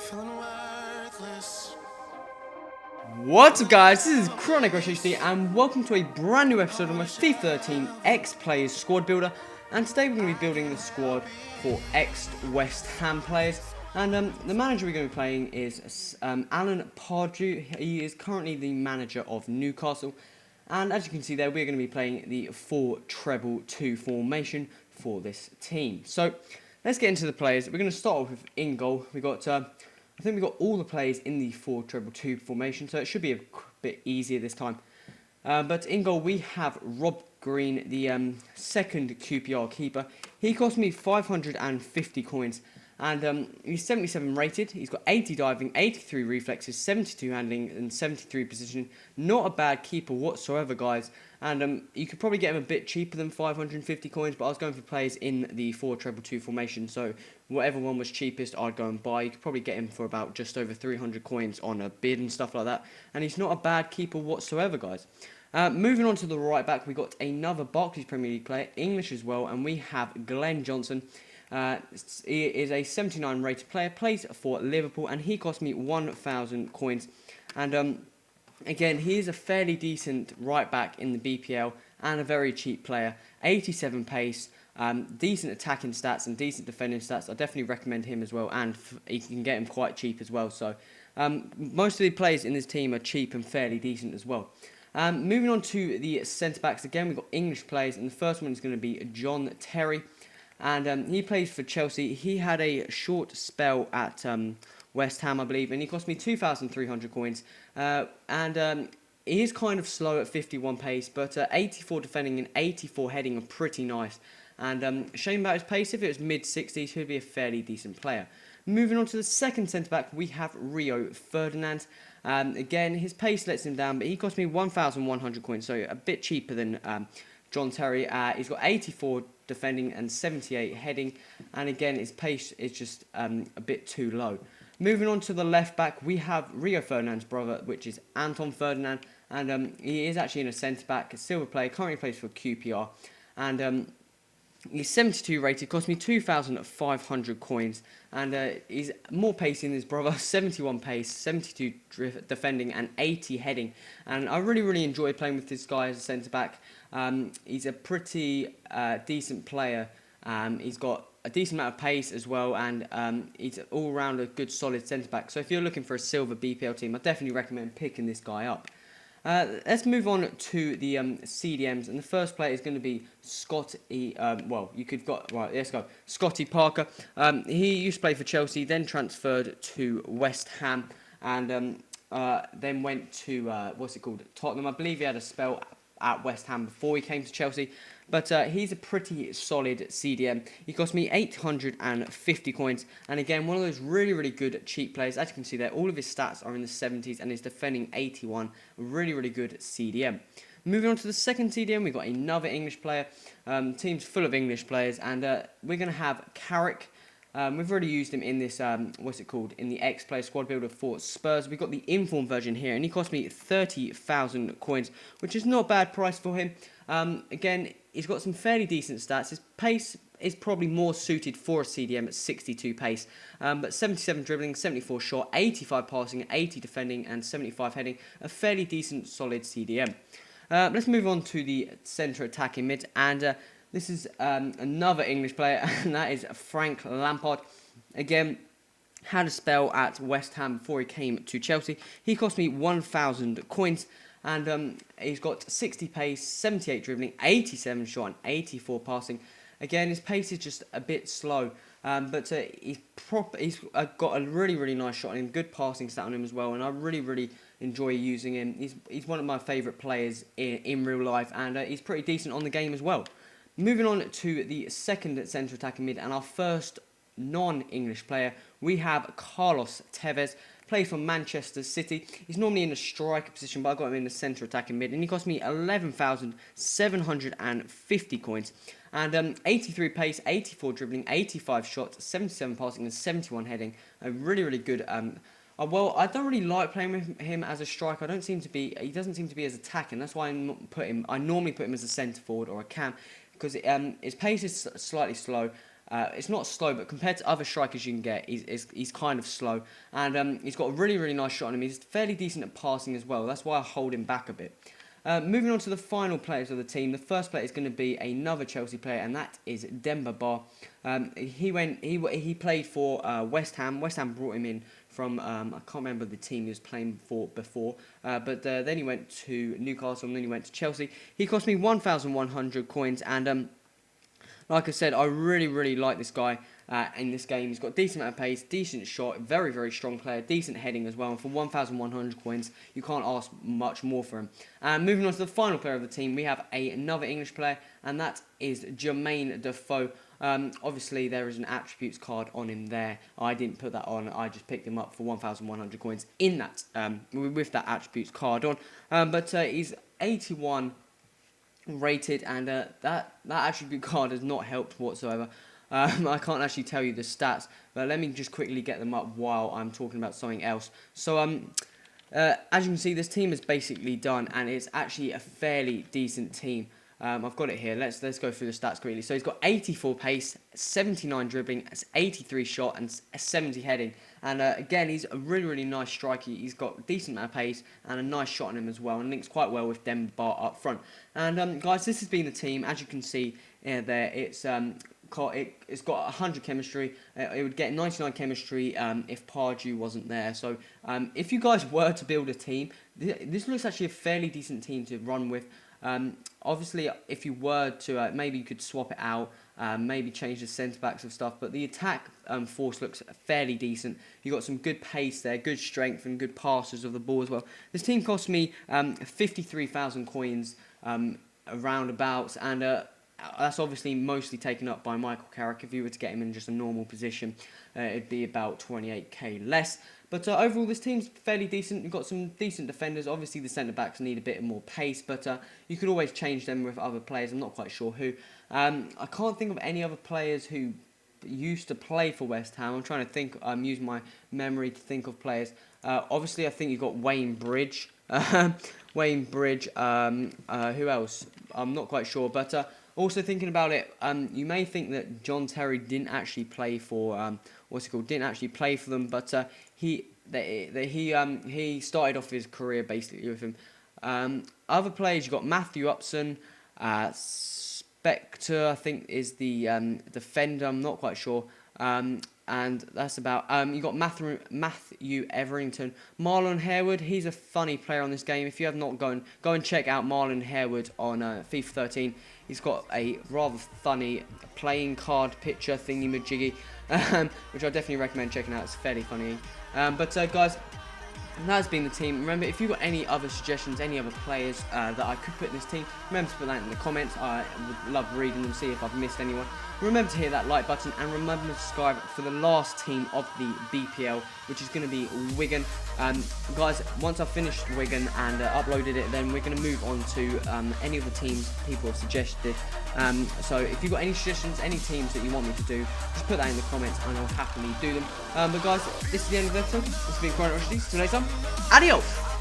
feeling worthless. What's up guys, this is Chronic Rush HD and welcome to a brand new episode of my FIFA 13 X Players Squad Builder. And today we're going to be building the squad for X West Ham players. And the manager we're going to be playing is Alan Pardew. He is currently the manager of Newcastle. And as you can see there, we're going to be playing the 4-2-2 formation for this team. So let's get into the players. We're going to start off with in goal. We got I think we've got all the players in the 4-2-2 formation, so it should be a bit easier this time. But in goal, we have Rob Green, the second QPR keeper. He cost me 550 coins, and he's 77 rated. He's got 80 diving, 83 reflexes, 72 handling, and 73 positioning. Not a bad keeper whatsoever, guys. And you could probably get him a bit cheaper than 550 coins, but I was going for players in the 4-2-2 formation, so whatever one was cheapest, I'd go and buy. You could probably get him for about just over 300 coins on a bid and stuff like that. And he's not a bad keeper whatsoever, guys. Moving on to the right back, we got another Barclays Premier League player, English as well, and we have Glenn Johnson. He is a 79 rated player, plays for Liverpool, and he cost me 1,000 coins. And again, he is a fairly decent right back in the BPL and a very cheap player. 87 pace, decent attacking stats and decent defending stats. I definitely recommend him as well, and you can get him quite cheap as well. So most of the players in this team are cheap and fairly decent as well. Moving on to the centre backs, again we've got English players, and the first one is going to be John Terry, and he plays for Chelsea. He had a short spell at West Ham, I believe, and he cost me 2,300 coins. He is kind of slow at 51 pace, but 84 defending and 84 heading are pretty nice. And shame about his pace. If it was mid-60s, he'd be a fairly decent player. Moving on to the second centre-back, we have Rio Ferdinand. Again, his pace lets him down, but he cost me 1,100 coins, so a bit cheaper than John Terry. He's got 84 defending and 78 heading, and again, his pace is just a bit too low. Moving on to the left back, we have Rio Ferdinand's brother, which is Anton Ferdinand, and he is actually in a centre back, a silver player, currently plays for QPR, and he's 72 rated, cost me 2,500 coins, and he's more pacey than his brother, 71 pace, 72 defending, and 80 heading. And I really enjoy playing with this guy as a centre back. He's a pretty decent player. He's got a decent amount of pace as well, and he's all round a good solid centre back. So if you're looking for a silver BPL team, I definitely recommend picking this guy up. Let's move on to the CDMs, and the first player is going to be Scotty. Let's go. Scotty Parker. He used to play for Chelsea, then transferred to West Ham, and then went to Tottenham. I believe he had a spell at West Ham before he came to Chelsea, but he's a pretty solid CDM. He cost me 850 coins, and again, one of those really good cheap players. As you can see there, all of his stats are in the 70s, and he's defending 81. Really good CDM. Moving on to the second CDM, we've got another English player. Team's full of English players, and we're going to have Carrick. We've already used him in this, in the X-Player Squad Builder for Spurs. We've got the inform version here, and he cost me 30,000 coins, which is not a bad price for him. Again, he's got some fairly decent stats. His pace is probably more suited for a CDM at 62 pace, but 77 dribbling, 74 shot, 85 passing, 80 defending, and 75 heading. A fairly decent, solid CDM. Let's move on to the centre attacking mid, and this is another English player, and that is Frank Lampard. Again, had a spell at West Ham before he came to Chelsea. He cost me 1,000 coins, and he's got 60 pace, 78 dribbling, 87 shot, and 84 passing. Again, his pace is just a bit slow, but he's got a really nice shot on him, good passing stat on him as well, and I really enjoy using him. He's one of my favourite players in real life, and he's pretty decent on the game as well. Moving on to the second centre attacking mid, and our first non-English player, we have Carlos Tevez. Plays for Manchester City. He's normally in a striker position, but I got him in the centre attacking mid, and he cost me 11,750 coins. And 83 pace, 84 dribbling, 85 shots, 77 passing, and 71 heading. A really good. Well, I don't really like playing with him as a striker. He doesn't seem to be as attacking. That's why I normally put him as a centre forward or a cam, because his pace is slightly slow. It's not slow, but compared to other strikers you can get, he's kind of slow. And he's got a really, really nice shot on him. He's fairly decent at passing as well. That's why I hold him back a bit. Moving on to the final players of the team. The first player is going to be another Chelsea player, and that is Demba Ba. He played for West Ham. West Ham brought him in from I can't remember the team he was playing for before, but then he went to Newcastle and then he went to Chelsea. He cost me 1,100 coins, and like I said, I really like this guy in this game. He's got a decent amount of pace, decent shot, very, very strong player, decent heading as well. And for 1,100 coins, you can't ask much more for him. Moving on to the final player of the team, we have another English player, and that is Jermaine Defoe. Obviously, there is an attributes card on him there. I didn't put that on. I just picked him up for 1,100 coins in that with that attributes card on. But he's 81 rated, and that attribute card has not helped whatsoever. I can't actually tell you the stats, but let me just quickly get them up while I'm talking about something else. So as you can see, this team is basically done, and it's actually a fairly decent team. I've got it here. Let's go through the stats quickly. So he's got 84 pace, 79 dribbling, 83 shot, and 70 heading. And again, he's a really nice striker. He's got a decent amount of pace and a nice shot on him as well, and links quite well with Demba Ba up front. And guys, this has been the team. As you can see there, it's got 100 chemistry. It would get 99 chemistry if Pardew wasn't there. So if you guys were to build a team, this looks actually a fairly decent team to run with. Obviously, if you were to, maybe you could swap it out, maybe change the centre-backs and stuff, but the attack force looks fairly decent. You've got some good pace there, good strength, and good passes of the ball as well. This team cost me 53,000 coins roundabouts, and that's obviously mostly taken up by Michael Carrick. If you were to get him in just a normal position, it'd be about 28k less. But overall, this team's fairly decent. You've got some decent defenders. Obviously, the centre-backs need a bit more pace, but you could always change them with other players. I'm not quite sure who. I can't think of any other players who used to play for West Ham. I'm trying to think. I'm using my memory to think of players. Obviously, I think you've got Wayne Bridge. Wayne Bridge. Who else? I'm not quite sure, but also thinking about it, you may think that John Terry didn't actually play for didn't actually play for them, but he started off his career basically with him. Other players, you got Matthew Upson, Spectre, I think is the defender. I'm not quite sure. And that's about. You got Matthew Everington, Marlon Harewood. He's a funny player on this game. If you have not go and check out Marlon Harewood on FIFA 13. He's got a rather funny playing card picture thingy-majiggy, which I definitely recommend checking out. It's fairly funny. But guys, that's been the team. Remember, if you've got any other suggestions, any other players that I could put in this team, remember to put that in the comments. I would love reading them, see if I've missed anyone. Remember to hit that like button, and remember to subscribe for the last team of the BPL, which is going to be Wigan. Guys, once I've finished Wigan and uploaded it, then we're going to move on to any of the teams people have suggested. So if you've got any suggestions, any teams that you want me to do, just put that in the comments and I'll happily do them. But guys, this is the end of the episode. This has been Chronic Rushdie. See you later. Adios!